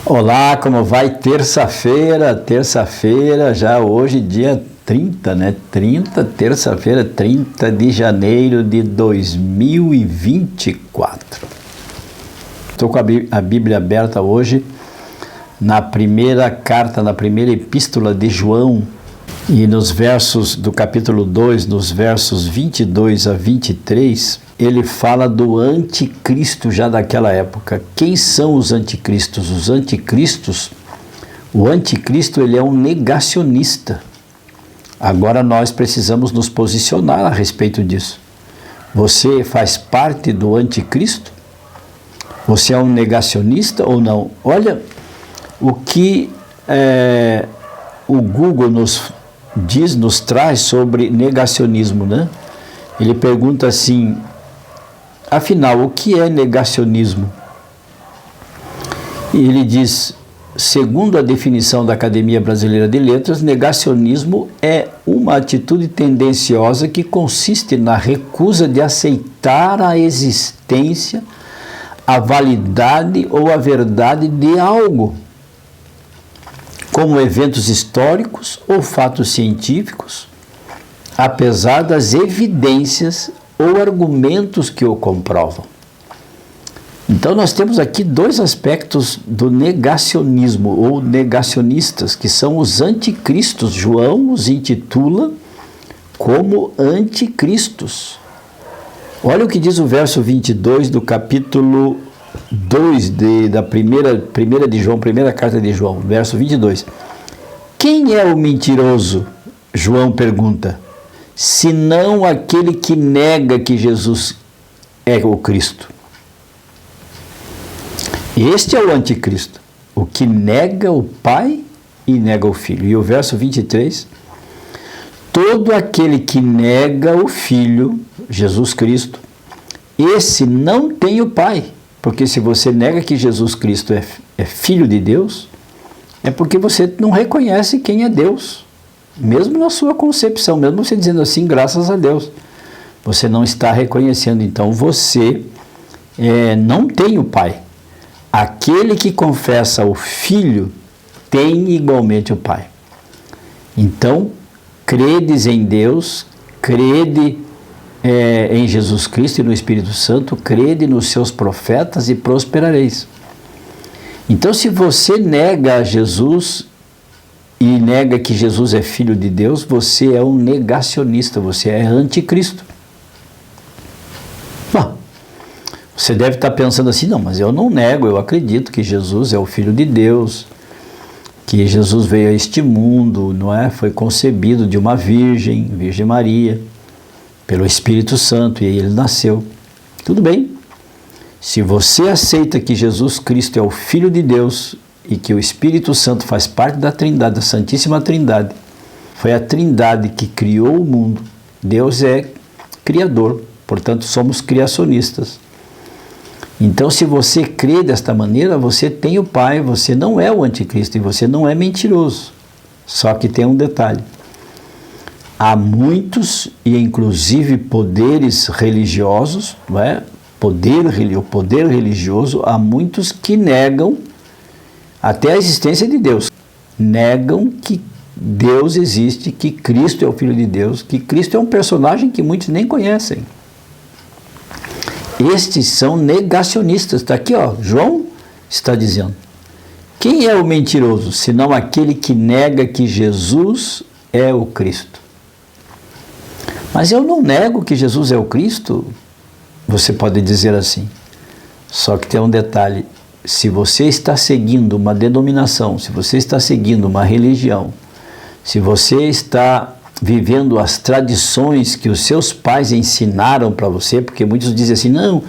Olá, como vai? Terça-feira, já hoje dia 30, né? Terça-feira, 30 de janeiro de 2024. Estou com a Bíblia aberta hoje na primeira carta, na primeira epístola de João, e nos versos do capítulo 2, nos versos 22 a 23, ele fala do anticristo já daquela época. Quem são os anticristos? Os anticristos, o anticristo, ele é um negacionista. Agora nós precisamos nos posicionar a respeito disso. Você faz parte do anticristo? Você é um negacionista ou não? Olha o que o Google nos traz sobre negacionismo, né? Ele pergunta assim: afinal, o que é negacionismo? E ele diz, segundo a definição da Academia Brasileira de Letras, negacionismo é uma atitude tendenciosa que consiste na recusa de aceitar a existência, a validade ou a verdade de algo, como eventos históricos ou fatos científicos, apesar das evidências ou argumentos que o comprovam. Então nós temos aqui dois aspectos do negacionismo ou negacionistas, que são os anticristos. João os intitula como anticristos. Olha o que diz o verso 22 do capítulo 2 da primeira de João, primeira carta de João, verso 22. Quem é o mentiroso? João pergunta. Senão aquele que nega que Jesus é o Cristo. Este é o anticristo, o que nega o Pai e nega o Filho. E o verso 23, todo aquele que nega o Filho, Jesus Cristo, esse não tem o Pai. Porque se você nega que Jesus Cristo é Filho de Deus, é porque você não reconhece quem é Deus. Mesmo na sua concepção, mesmo você dizendo assim, graças a Deus, você não está reconhecendo. Então você não tem o Pai. Aquele que confessa o Filho tem igualmente o Pai. Então, credes em Deus, crede em Jesus Cristo e no Espírito Santo, crede nos seus profetas e prosperareis. Então, se você nega a Jesus e nega que Jesus é Filho de Deus, você é um negacionista, você é anticristo. Bom, você deve estar pensando assim, não, mas eu não nego, eu acredito que Jesus é o Filho de Deus, que Jesus veio a este mundo, não é? Foi concebido de uma Virgem Maria, pelo Espírito Santo, e aí ele nasceu. Tudo bem. Se você aceita que Jesus Cristo é o Filho de Deus e que o Espírito Santo faz parte da Trindade, da Santíssima Trindade, foi a Trindade que criou o mundo. Deus é criador, portanto somos criacionistas. Então, se você crê desta maneira, você tem o Pai, você não é o anticristo e você não é mentiroso. Só que tem um detalhe. Há muitos, e inclusive poderes religiosos, não é? O poder religioso, há muitos que negam até a existência de Deus. Negam que Deus existe, que Cristo é o Filho de Deus, que Cristo é um personagem que muitos nem conhecem. Estes são negacionistas. Está aqui, ó, João está dizendo. Quem é o mentiroso, senão aquele que nega que Jesus é o Cristo? Mas eu não nego que Jesus é o Cristo, você pode dizer assim. Só que tem um detalhe, se você está seguindo uma denominação, se você está seguindo uma religião, se você está vivendo as tradições que os seus pais ensinaram para você, porque muitos dizem assim, não,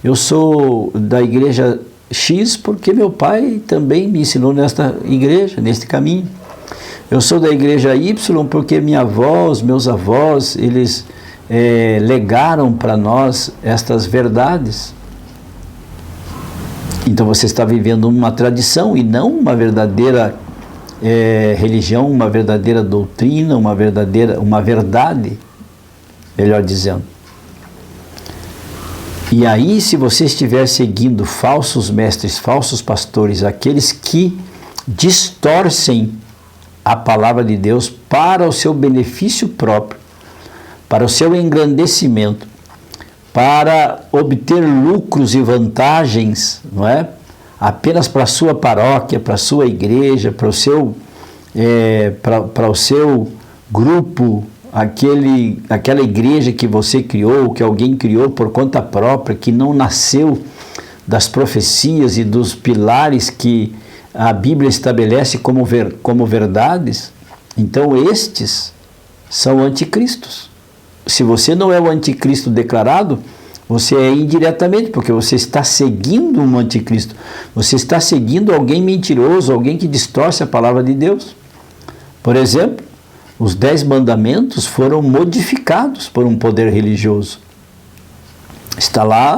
eu sou da igreja X porque meu pai também me ensinou nesta igreja, neste caminho. Eu sou da igreja Y porque minha avó, os meus avós, eles legaram para nós estas verdades. Então você está vivendo uma tradição e não uma verdadeira religião, uma verdadeira doutrina, uma verdade, melhor dizendo. E aí, se você estiver seguindo falsos mestres, falsos pastores, aqueles que distorcem a palavra de Deus para o seu benefício próprio, para o seu engrandecimento, para obter lucros e vantagens, não é? Apenas para a sua paróquia, para a sua igreja, para o seu grupo, aquela igreja que você criou, que alguém criou por conta própria, que não nasceu das profecias e dos pilares que a Bíblia estabelece como verdades. Então estes são anticristos. Se você não é o anticristo declarado, você é indiretamente, porque você está seguindo um anticristo. Você está seguindo alguém mentiroso, alguém que distorce a palavra de Deus. Por exemplo, os 10 mandamentos foram modificados por um poder religioso. Está lá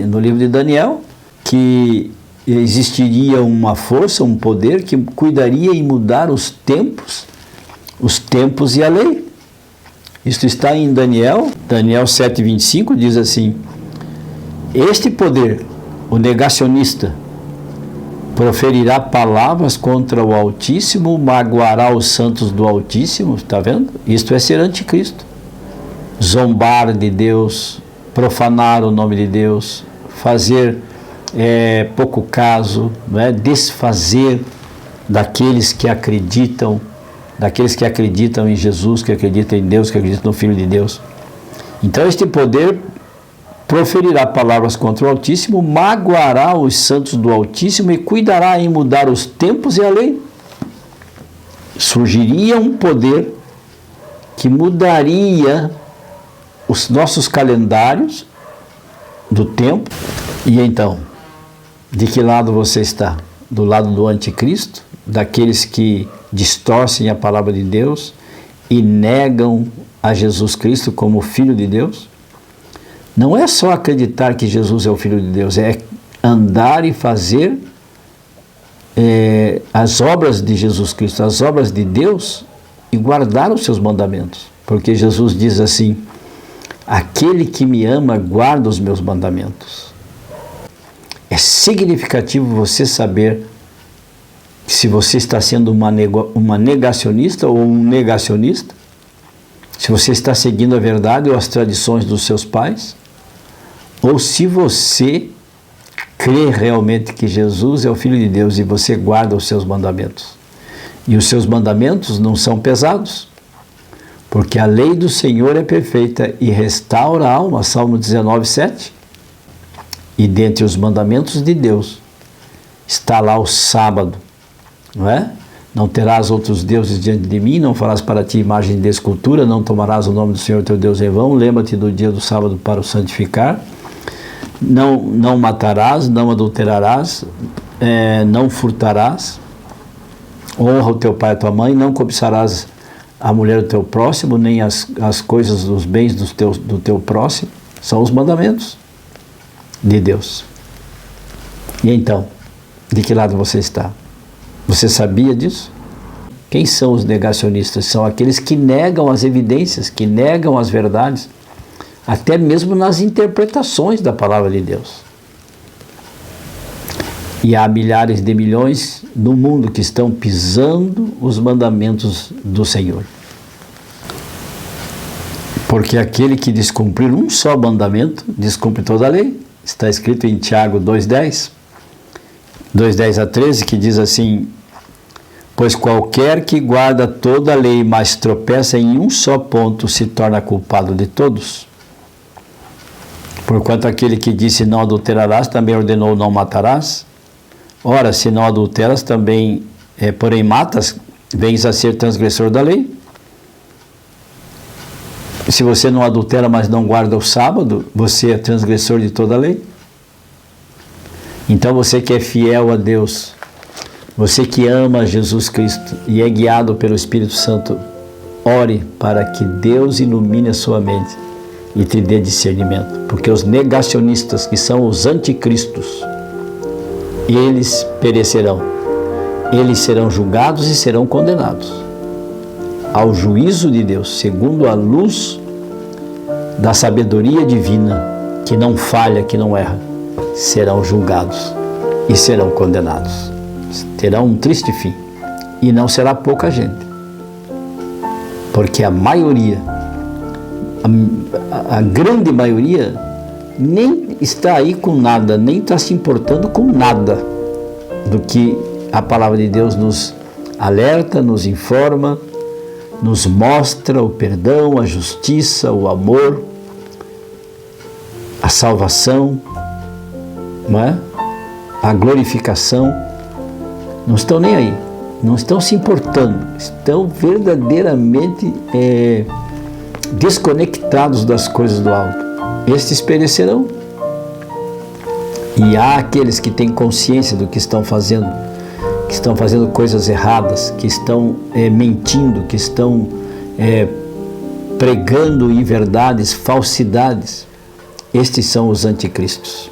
no livro de Daniel que existiria uma força, um poder que cuidaria em mudar os tempos e a lei. Isto está em Daniel 7:25, diz assim: este poder, o negacionista, proferirá palavras contra o Altíssimo, magoará os santos do Altíssimo, está vendo? Isto é ser anticristo. Zombar de Deus, profanar o nome de Deus, fazer pouco caso, não é? Desfazer daqueles que acreditam em Jesus, que acreditam em Deus, que acreditam no Filho de Deus. Então este poder proferirá palavras contra o Altíssimo, magoará os santos do Altíssimo e cuidará em mudar os tempos e a lei. Surgiria um poder que mudaria os nossos calendários do tempo. E então, de que lado você está? Do lado do anticristo? Daqueles que distorcem a palavra de Deus e negam a Jesus Cristo como Filho de Deus? Não é só acreditar que Jesus é o Filho de Deus, é andar e fazer as obras de Jesus Cristo, as obras de Deus, e guardar os seus mandamentos. Porque Jesus diz assim: aquele que me ama guarda os meus mandamentos. É significativo você saber se você está sendo uma negacionista ou um negacionista, se você está seguindo a verdade ou as tradições dos seus pais, ou se você crê realmente que Jesus é o Filho de Deus e você guarda os seus mandamentos. E os seus mandamentos não são pesados, porque a lei do Senhor é perfeita e restaura a alma, Salmo 19:7. E dentre os mandamentos de Deus está lá o sábado, não é? Não terás outros deuses diante de mim, não farás para ti imagem de escultura, não tomarás o nome do Senhor teu Deus em vão, lembra-te do dia do sábado para o santificar, não matarás, não adulterarás, não furtarás, honra o teu pai e a tua mãe, não cobiçarás a mulher do teu próximo, nem as coisas dos bens do teu próximo. São os mandamentos de Deus. E então, de que lado você está? Você sabia disso? Quem são os negacionistas? São aqueles que negam as evidências, que negam as verdades, até mesmo nas interpretações da palavra de Deus. E há milhares de milhões no mundo que estão pisando os mandamentos do Senhor. Porque aquele que descumprir um só mandamento, descumpre toda a lei. Está escrito em Tiago 2:10, 2:10 a 13, que diz assim: pois qualquer que guarda toda a lei, mas tropeça em um só ponto, se torna culpado de todos. Porquanto aquele que disse não adulterarás, também ordenou não matarás. Ora, se não adulteras, também, porém matas, vens a ser transgressor da lei. Se você não adultera, mas não guarda o sábado, você é transgressor de toda a lei. Então você que é fiel a Deus, você que ama Jesus Cristo e é guiado pelo Espírito Santo, ore para que Deus ilumine a sua mente e te dê discernimento. Porque os negacionistas, que são os anticristos, eles perecerão. Eles serão julgados e serão condenados ao juízo de Deus, segundo a luz da sabedoria divina que não falha, que não erra, serão julgados e serão condenados. Terão um triste fim. E não será pouca gente. Porque a maioria, a grande maioria, nem está aí com nada, nem está se importando com nada do que a palavra de Deus nos alerta, nos informa, nos mostra o perdão, a justiça, o amor, a salvação, não é? A glorificação. Não estão nem aí, não estão se importando, estão verdadeiramente desconectados das coisas do alto. Estes perecerão. E há aqueles que têm consciência do que estão fazendo coisas erradas, que estão mentindo, que estão pregando inverdades, falsidades. Estes são os anticristos.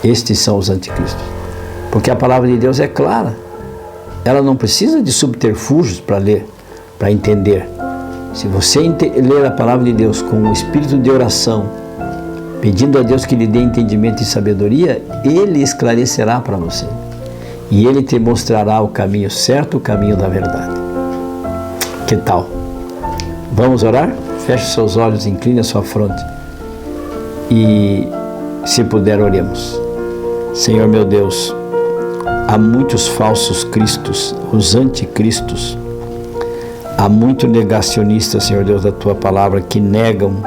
Estes são os anticristos. Porque a palavra de Deus é clara. Ela não precisa de subterfúgios para ler, para entender. Se você ler a palavra de Deus com o espírito de oração, pedindo a Deus que lhe dê entendimento e sabedoria, Ele esclarecerá para você. E Ele te mostrará o caminho certo, o caminho da verdade. Que tal? Vamos orar? Feche seus olhos, incline a sua fronte. E, se puder, oremos. Senhor meu Deus, há muitos falsos cristos, os anticristos. Há muitos negacionistas, Senhor Deus, da Tua palavra, que negam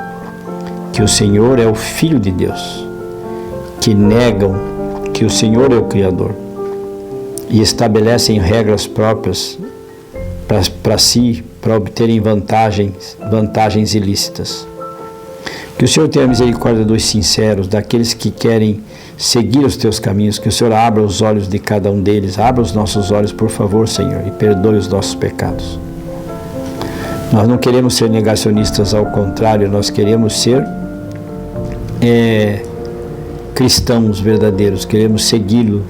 que o Senhor é o Filho de Deus, que negam que o Senhor é o Criador e estabelecem regras próprias para si, para obterem vantagens ilícitas. Que o Senhor tenha misericórdia dos sinceros, daqueles que querem seguir os Teus caminhos, que o Senhor abra os olhos de cada um deles, abra os nossos olhos, por favor, Senhor, e perdoe os nossos pecados. Nós não queremos ser negacionistas, ao contrário, nós queremos ser cristãos verdadeiros, queremos segui-lo,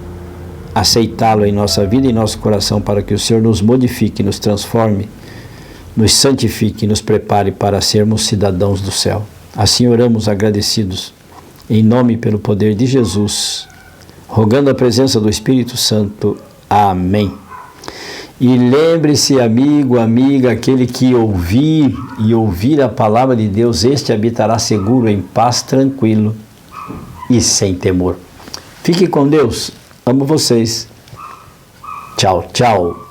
aceitá-lo em nossa vida e em nosso coração, para que o Senhor nos modifique, nos transforme, nos santifique e nos prepare para sermos cidadãos do céu. Assim oramos agradecidos, em nome e pelo poder de Jesus, rogando a presença do Espírito Santo. Amém. E lembre-se, amigo, amiga, aquele que ouvir a palavra de Deus, este habitará seguro, em paz, tranquilo e sem temor. Fique com Deus. Amo vocês. Tchau, tchau.